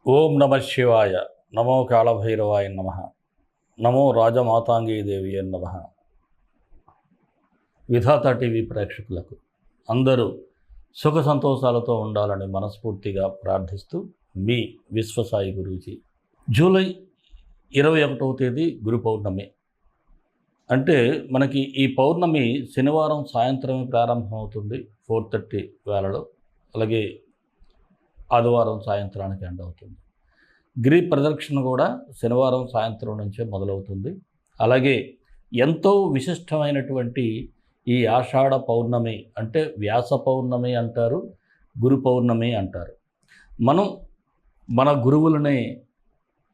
ఓం నమ శివాయ. నమో కాళభైరవాయ నమ. నమో రాజమాతాంగీదేవి నమ. విధాత టీవీ ప్రేక్షకులకు అందరూ సుఖ సంతోషాలతో ఉండాలని మనస్ఫూర్తిగా ప్రార్థిస్తూ మీ విశ్వసాయి గురూజీ. జూలై 21వ తేదీ గురు పౌర్ణమి. అంటే మనకి ఈ పౌర్ణమి శనివారం సాయంత్రమే ప్రారంభమవుతుంది 4:30 వేళలో. అలాగే ఆదివారం సాయంత్రానికి ఎండ్ అవుతుంది. గిరి ప్రదక్షిణ కూడా శనివారం సాయంత్రం నుంచే మొదలవుతుంది. అలాగే ఎంతో విశిష్టమైనటువంటి ఈ ఆషాఢ పౌర్ణమి అంటే వ్యాస పౌర్ణమి అంటారు, గురు పౌర్ణమి అంటారు. మనం మన గురువులని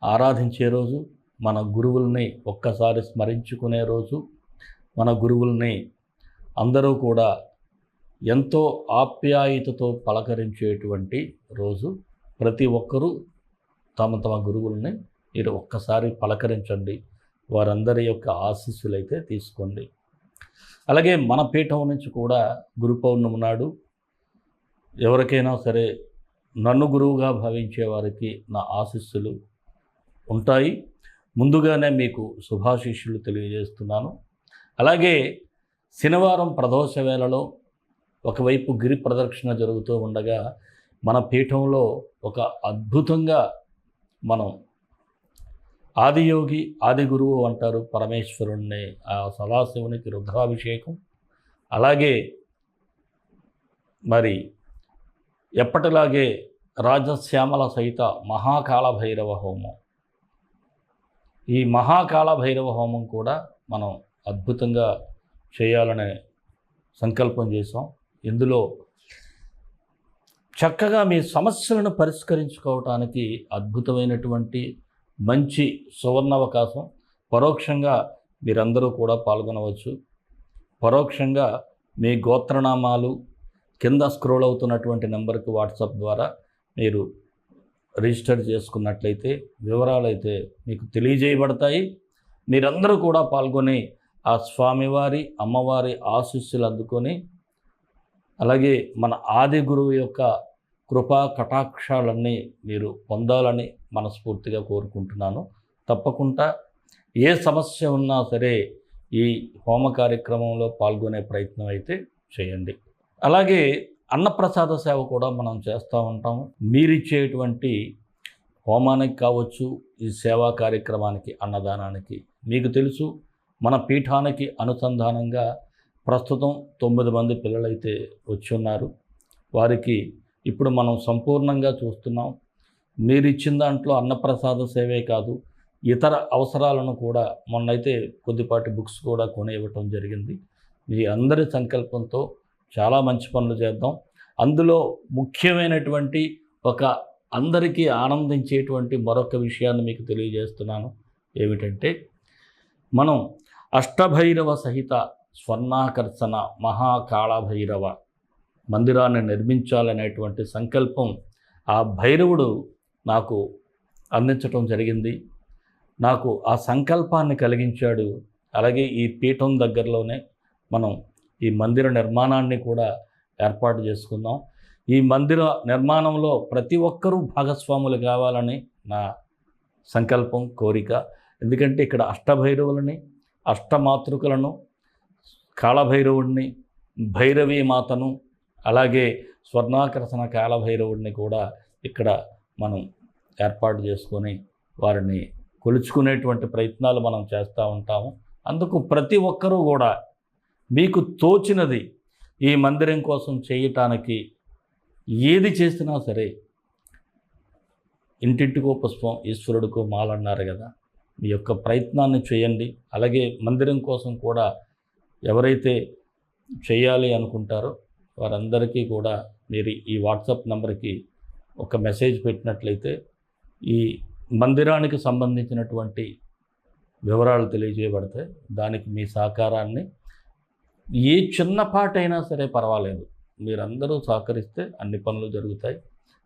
ఆరాధించే రోజు, మన గురువుల్ని ఒక్కసారి స్మరించుకునే రోజు, మన గురువుల్ని అందరూ కూడా ఎంతో ఆప్యాయతతో పలకరించేటువంటి రోజు. ప్రతి ఒక్కరూ తమ తమ గురువుల్ని మీరు ఒక్కసారి పలకరించండి, వారందరి యొక్క ఆశీస్సులైతే తీసుకోండి. అలాగే మన పీఠం నుంచి కూడా గురు పౌర్ణమి నాడు ఎవరికైనా సరే నన్ను గురువుగా భావించే వారికి నా ఆశీస్సులు ఉంటాయి. ముందుగానే మీకు శుభాశీస్సులు తెలియజేస్తున్నాను. అలాగే శనివారం ప్రదోష వేళలో ఒకవైపు గిరి ప్రదక్షిణ జరుగుతూ ఉండగా మన పీఠంలో ఒక అద్భుతంగా మనం ఆదియోగి ఆది గురువు అంటారు పరమేశ్వరుణ్ణి, ఆ సదాశివునికి రుద్రాభిషేకం. అలాగే మరి ఎప్పటిలాగే రాజశ్యామల సహిత మహాకాళ భైరవ హోమం. ఈ మహాకాళ భైరవ హోమం కూడా మనం అద్భుతంగా చేయాలనే సంకల్పం చేసాం. ఇందులో చక్కగా మీ సమస్యలను పరిష్కరించుకోవటానికి అద్భుతమైనటువంటి మంచి సువర్ణావకాశం. పరోక్షంగా మీరందరూ కూడా పాల్గొనవచ్చు. పరోక్షంగా మీ గోత్రనామాలు కింద స్క్రోల్ అవుతున్నటువంటి నెంబర్కి వాట్సాప్ ద్వారా మీరు రిజిస్టర్ చేసుకున్నట్లయితే వివరాలు అయితే మీకు తెలియజేయబడతాయి. మీరందరూ కూడా పాల్గొని ఆ స్వామివారి అమ్మవారి ఆశీస్సులు అందుకొని అలాగే మన ఆది గురువు యొక్క కృపా కటాక్షాలన్నీ మీరు పొందాలని మనస్ఫూర్తిగా కోరుకుంటున్నాను. తప్పకుండా ఏ సమస్య ఉన్నా సరే ఈ హోమ కార్యక్రమంలో పాల్గొనే ప్రయత్నం అయితే చేయండి. అలాగే అన్నప్రసాద సేవ కూడా మనం చేస్తూ ఉంటాము. మీరిచ్చేటువంటి హోమానికి కావచ్చు, ఈ సేవా కార్యక్రమానికి, అన్నదానానికి. మీకు తెలుసు మన పీఠానికి అనుసంధానంగా ప్రస్తుతం 9 మంది పిల్లలైతే వచ్చి ఉన్నారు. వారికి ఇప్పుడు మనం సంపూర్ణంగా చూస్తున్నాం. మీరు ఇచ్చిన దాంట్లో అన్నప్రసాద సేవే కాదు, ఇతర అవసరాలను కూడా మొన్నైతే కొద్దిపాటి బుక్స్ కూడా కొని ఇవ్వటం జరిగింది. మీ అందరి సంకల్పంతో చాలా మంచి పనులు చేద్దాం. అందులో ముఖ్యమైనటువంటి ఒక అందరికీ ఆనందించేటువంటి మరొక విషయాన్ని మీకు తెలియజేస్తున్నాను. ఏమిటంటే మనం అష్టభైరవ సహిత స్వర్ణాకర్షణ మహాకాళభైరవ మందిరాన్ని నిర్మించాలనేటువంటి సంకల్పం ఆ భైరవుడు నాకు అందించటం జరిగింది. నాకు ఆ సంకల్పాన్ని కలిగించాడు. అలాగే ఈ పీఠం దగ్గరలోనే మనం ఈ మందిర నిర్మాణాన్ని కూడా ఏర్పాటు చేసుకుందాం. ఈ మందిర నిర్మాణంలో ప్రతి ఒక్కరూ భాగస్వాములు కావాలని నా సంకల్పం, కోరిక. ఎందుకంటే ఇక్కడ అష్టభైరవులని, అష్టమాతృకలను, కాళభైరవుడిని, భైరవీ మాతను, అలాగే స్వర్ణాకర్షణ కాళభైరవుడిని కూడా ఇక్కడ మనం ఏర్పాటు చేసుకొని వారిని కొలుచుకునేటువంటి ప్రయత్నాలు మనం చేస్తూ ఉంటాము. అందుకు ప్రతి ఒక్కరూ కూడా మీకు తోచినది ఈ మందిరం కోసం చేయటానికి ఏది చేసినా సరే, ఇంటింటికో పుష్పం ఈశ్వరుడికో మాల అన్నారు కదా, మీ యొక్క ప్రయత్నాన్ని చేయండి. అలాగే మందిరం కోసం కూడా ఎవరైతే చేయాలి అనుకుంటారో వారందరికీ కూడా మీరు ఈ వాట్సాప్ నెంబర్కి ఒక మెసేజ్ పెట్టినట్లయితే ఈ మందిరానికి సంబంధించినటువంటి వివరాలు తెలియజేయబడతాయి. దానికి మీ సహకారాన్ని ఏ చిన్నపాటైనా సరే పర్వాలేదు, మీరందరూ సహకరిస్తే అన్ని పనులు జరుగుతాయి.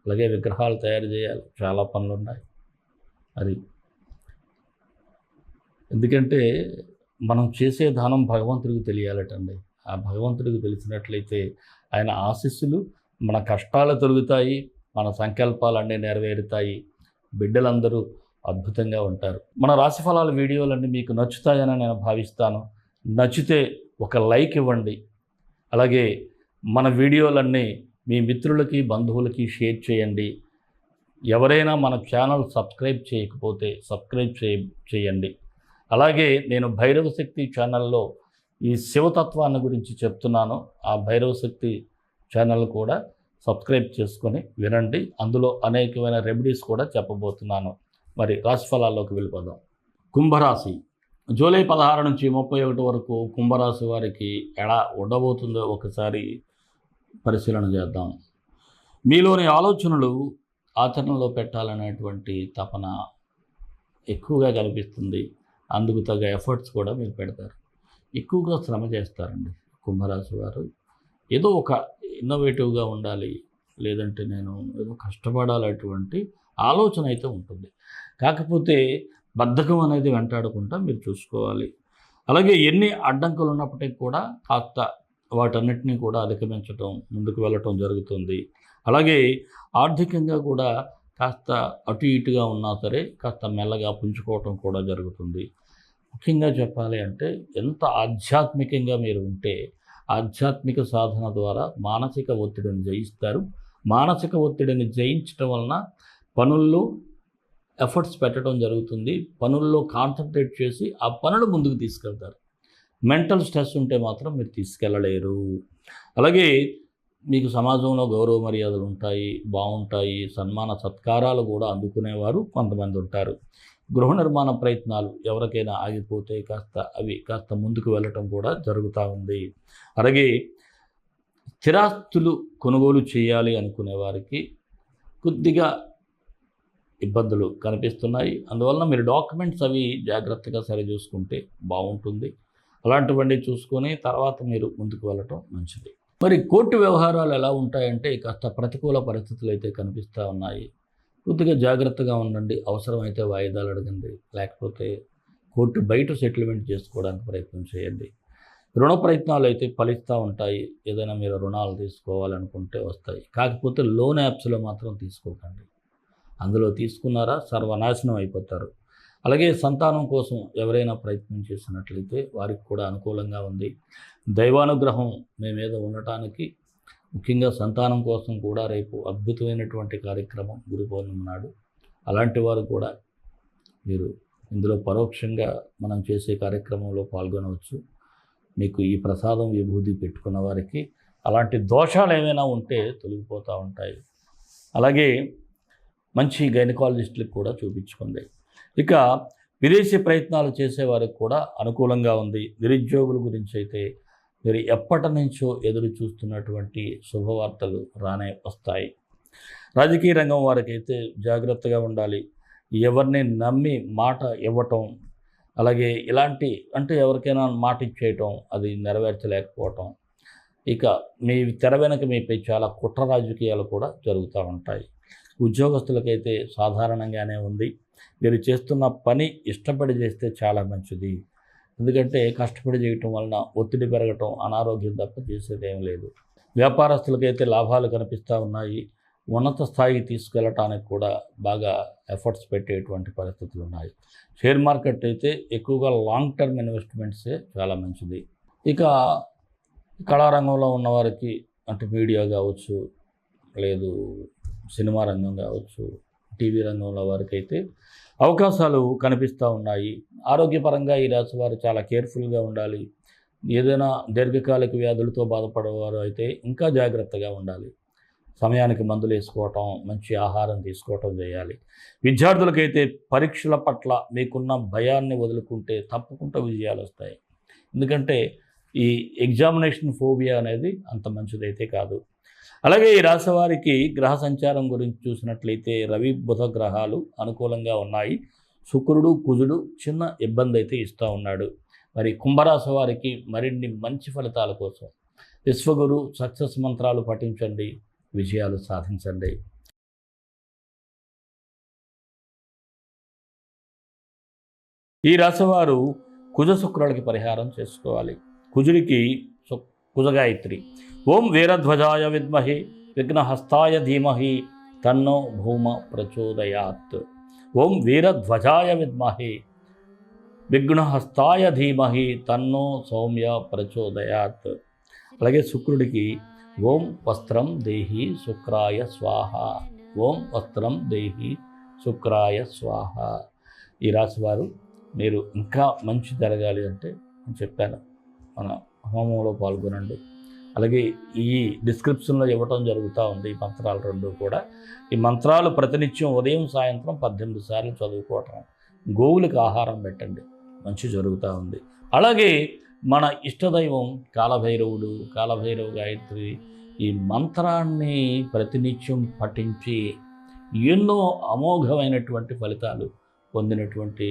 అలాగే విగ్రహాలు తయారు చేయాలి, చాలా పనులు ఉన్నాయి. అది ఎందుకంటే మనం చేసే దానం భగవంతుడికి తెలియాలటండి. ఆ భగవంతుడికి తెలిసినట్లయితే ఆయన ఆశీస్సులు, మన కష్టాలు తొలుగుతాయి, మన సంకల్పాలన్నీ నెరవేరుతాయి. బిడ్డలందరూ అద్భుతంగా ఉంటారు. మన రాశిఫలాల వీడియోలన్నీ మీకు నచ్చుతాయని నేను భావిస్తాను. నచ్చితే ఒక లైక్ ఇవ్వండి. అలాగే మన వీడియోలన్నీ మీ మిత్రులకి, బంధువులకి షేర్ చేయండి. ఎవరైనా మన ఛానల్ సబ్స్క్రైబ్ చేయకపోతే సబ్స్క్రైబ్ చేయండి. అలాగే నేను భైరవ శక్తి ఛానల్లో ఈ శివతత్వాన్ని గురించి చెప్తున్నాను. ఆ భైరవ శక్తి ఛానల్ కూడా సబ్స్క్రైబ్ చేసుకొని వినండి. అందులో అనేకమైన రెమెడీస్ కూడా చెప్పబోతున్నాను. మరి రాశిఫలాల్లోకి వెళ్ళిపోదాం. కుంభరాశి జూలై 16 నుంచి 31 వరకు కుంభరాశి వారికి ఎలా ఉండబోతుందో ఒకసారి పరిశీలన చేద్దాం. మీలోని ఆలోచనలు ఆచరణలో పెట్టాలనేటువంటి తపన ఎక్కువగా కనిపిస్తుంది. అందుకు తగ్గ ఎఫర్ట్స్ కూడా మీరు పెడతారు. ఎక్కువగా శ్రమ చేస్తారండి కుంభరాశి వారు. ఏదో ఒక ఇన్నోవేటివ్గా ఉండాలి, లేదంటే నేను ఏదో కష్టపడాలటువంటి ఆలోచన అయితే ఉంటుంది. కాకపోతే బద్ధకం అనేది వెంటాడకుండా మీరు చూసుకోవాలి. అలాగే ఎన్ని అడ్డంకులు ఉన్నప్పటికీ కూడా కాస్త వాటన్నిటినీ కూడా అధిగమించడం, ముందుకు వెళ్ళటం జరుగుతుంది. అలాగే ఆర్థికంగా కూడా కాస్త అటు ఇటుగా ఉన్నా సరే కాస్త మెల్లగా పుంజుకోవటం కూడా జరుగుతుంది. ముఖ్యంగా చెప్పాలి అంటే ఎంత ఆధ్యాత్మికంగా మీరు ఉంటే ఆధ్యాత్మిక సాధన ద్వారా మానసిక ఒత్తిడిని జయిస్తారు. మానసిక ఒత్తిడిని జయించడం వలన పనుల్లో ఎఫర్ట్స్ పెట్టడం జరుగుతుంది. పనుల్లో కాన్సన్ట్రేట్ చేసి ఆ పనులు ముందుకు తీసుకెళ్తారు. మెంటల్ స్ట్రెస్ ఉంటే మాత్రం మీరు తీసుకెళ్ళలేరు. అలాగే మీకు సమాజంలో గౌరవ మర్యాదలు ఉంటాయి, బాగుంటాయి. సన్మాన సత్కారాలు కూడా అందుకునేవారు కొంతమంది ఉంటారు. గృహ నిర్మాణ ప్రయత్నాలు ఎవరికైనా ఆగిపోతే కాస్త ముందుకు వెళ్ళటం కూడా జరుగుతూ ఉంది. అలాగే స్థిరాస్తులు కొనుగోలు చేయాలి అనుకునే వారికి కొద్దిగా ఇబ్బందులు కనిపిస్తున్నాయి. అందువలన మీరు డాక్యుమెంట్స్ అవి జాగ్రత్తగా సరి చూసుకుంటే బాగుంటుంది. అలాంటివన్నీ చూసుకొని తర్వాత మీరు ముందుకు వెళ్ళటం మంచిది. మరి కోర్టు వ్యవహారాలు ఎలా ఉంటాయంటే కాస్త ప్రతికూల పరిస్థితులు అయితే కనిపిస్తూ ఉన్నాయి. కొద్దిగా జాగ్రత్తగా ఉండండి. అవసరమైతే వాయిదాలు అడగండి, లేకపోతే కోర్టు బయట సెటిల్మెంట్ చేసుకోవడానికి ప్రయత్నం చేయండి. రుణ ప్రయత్నాలు అయితే ఫలిస్తూ ఉంటాయి. ఏదైనా మీరు రుణాలు తీసుకోవాలనుకుంటే వస్తాయి. కాకపోతే లోన్ యాప్స్లో మాత్రం తీసుకోకండి. అందులో తీసుకున్నారా సర్వనాశనం అయిపోతారు. అలాగే సంతానం కోసం ఎవరైనా ప్రయత్నం చేసినట్లయితే వారికి కూడా అనుకూలంగా ఉంది. దైవానుగ్రహం మీ మీద ఉండటానికి, ముఖ్యంగా సంతానం కోసం కూడా రేపు అద్భుతమైనటువంటి కార్యక్రమం గురు పౌర్ణమి నాడు. అలాంటి వారు కూడా మీరు ఇందులో పరోక్షంగా మనం చేసే కార్యక్రమంలో పాల్గొనవచ్చు. మీకు ఈ ప్రసాదం విభూతి పెట్టుకున్న వారికి అలాంటి దోషాలు ఏమైనా ఉంటే తొలగిపోతూ ఉంటాయి. అలాగే మంచి గైనకాలజిస్టులకు కూడా చూపించుకోండి. ఇక విదేశీ ప్రయత్నాలు చేసేవారికి కూడా అనుకూలంగా ఉంది. నిరుద్యోగుల గురించి అయితే మీరు ఎప్పటి నుంచో ఎదురు చూస్తున్నటువంటి శుభవార్తలు రానే వస్తాయి. రాజకీయ రంగం వారికి అయితే జాగ్రత్తగా ఉండాలి. ఎవరిని నమ్మి మాట ఇవ్వటం, అలాగే ఇలాంటి అంటే ఎవరికైనా మాట ఇచ్చేయటం, అది నెరవేర్చలేకపోవటం, ఇక మీ తెర వెనక మీపై చాలా కుట్ర రాజకీయాలు కూడా జరుగుతూ ఉంటాయి. ఉద్యోగస్తులకైతే సాధారణంగానే ఉంది. మీరు చేస్తున్న పని ఇష్టపడి చేస్తే చాలా మంచిది. ఎందుకంటే కష్టపడి చేయటం వలన ఒత్తిడి పెరగటం, అనారోగ్యం తప్ప చేసేదేం లేదు. వ్యాపారస్తులకైతే లాభాలు కనిపిస్తూ ఉన్నాయి. ఉన్నత స్థాయికి తీసుకెళ్ళటానికి కూడా బాగా ఎఫర్ట్స్ పెట్టేటువంటి పరిస్థితులు ఉన్నాయి. షేర్ మార్కెట్ అయితే ఎక్కువగా లాంగ్ టర్మ్ ఇన్వెస్ట్మెంట్సే చాలా మంచిది. ఇక కళారంగంలో ఉన్నవారికి అంటే మీడియా కావచ్చు, లేదు సినిమా రంగం కావచ్చు, టీవీ రంగంలో వారికి అయితే అవకాశాలు కనిపిస్తూ ఉన్నాయి. ఆరోగ్యపరంగా ఈ రాశి వారు చాలా కేర్ఫుల్గా ఉండాలి. ఏదైనా దీర్ఘకాలిక వ్యాధులతో బాధపడేవారు అయితే ఇంకా జాగ్రత్తగా ఉండాలి. సమయానికి మందులు వేసుకోవటం, మంచి ఆహారం తీసుకోవటం చేయాలి. విద్యార్థులకైతే పరీక్షల పట్ల మీకున్న భయాన్ని వదులుకుంటే తప్పకుండా విజయాలు వస్తాయి. ఎందుకంటే ఈ ఎగ్జామినేషన్ ఫోబియా అనేది అంత మంచిదైతే కాదు. అలాగే ఈ రాశి వారికి గ్రహ సంచారం గురించి చూసినట్లయితే రవి బుధ గ్రహాలు అనుకూలంగా ఉన్నాయి. శుక్రుడు కుజుడు చిన్న ఇబ్బంది అయితే ఇస్తూ ఉన్నాడు. మరి కుంభరాశి వారికి మరిన్ని మంచి ఫలితాల కోసం విశ్వగురు సక్సెస్ మంత్రాలు పఠించండి, విజయాలు సాధించండి. ఈ రాశివారు కుజ శుక్రులకి పరిహారం చేసుకోవాలి. కుజుడికి కుజగాయత్రి ఓం వీరధ్వజాయ విద్మహే విఘ్నహస్తాయ ధీమహి తన్నో భూమ ప్రచోదయాత్. ఓం వీరధ్వజాయ విద్మహే విఘ్నహస్తాయ ధీమహి తన్నో సౌమ్య ప్రచోదయాత్. అలాగే శుక్రుడికి ఓం వస్త్రం దేహి శుక్రాయ స్వాహ, ఓం వస్త్రం దేహి శుక్రాయ స్వాహ. ఈ రాశివారు మీరు ఇంకా మంచి జరగాలి అంటే నేను చెప్పాను, మన హోమంలో పాల్గొనండి. అలాగే ఈ డిస్క్రిప్షన్లో ఇవ్వటం జరుగుతూ ఉంది ఈ మంత్రాలు రెండు కూడా. ఈ మంత్రాలు ప్రతినిత్యం ఉదయం సాయంత్రం 18 సార్లు చదువుకోవటం, గోవులకు ఆహారం పెట్టండి, మంచి జరుగుతూ ఉంది. అలాగే మన ఇష్టదైవం కాలభైరవుడు, కాలభైరవ గాయత్రి ఈ మంత్రాన్ని ప్రతినిత్యం పఠించి ఎన్నో అమోఘమైనటువంటి ఫలితాలు పొందినటువంటి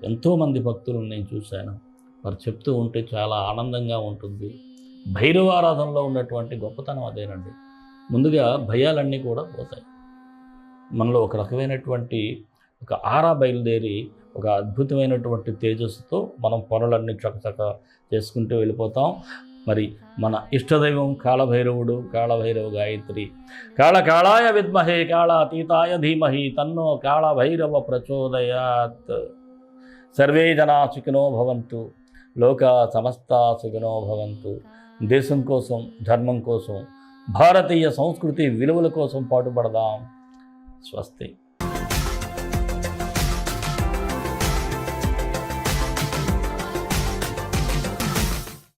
ఎంతోమంది భక్తులను నేను చూశాను. వారు చెప్తూ ఉంటే చాలా ఆనందంగా ఉంటుంది. భైరవారాధనలో ఉన్నటువంటి గొప్పతనం అదేనండి. ముందుగా భయాలన్నీ కూడా పోతాయి. మనలో ఒక రకమైనటువంటి ఒక ఆరా బయలుదేరి ఒక అద్భుతమైనటువంటి తేజస్సుతో మనం పనులన్నీ చకచక చేసుకుంటూ వెళ్ళిపోతాం. మరి మన ఇష్టదైవం కాళభైరవుడు, కాళభైరవ గాయత్రి. కాళకాళాయ విద్మహే కాళాతీతాయ ధీమహి తన్నో కాళభైరవ ప్రచోదయాత్. సర్వే జనా సుఖినో భవంతు, లోక సమస్త సుఖినో భవంతు. దేశం కోసం, ధర్మం కోసం, భారతీయ సంస్కృతి విలువల కోసం పాటుపడదాం. స్వస్తి.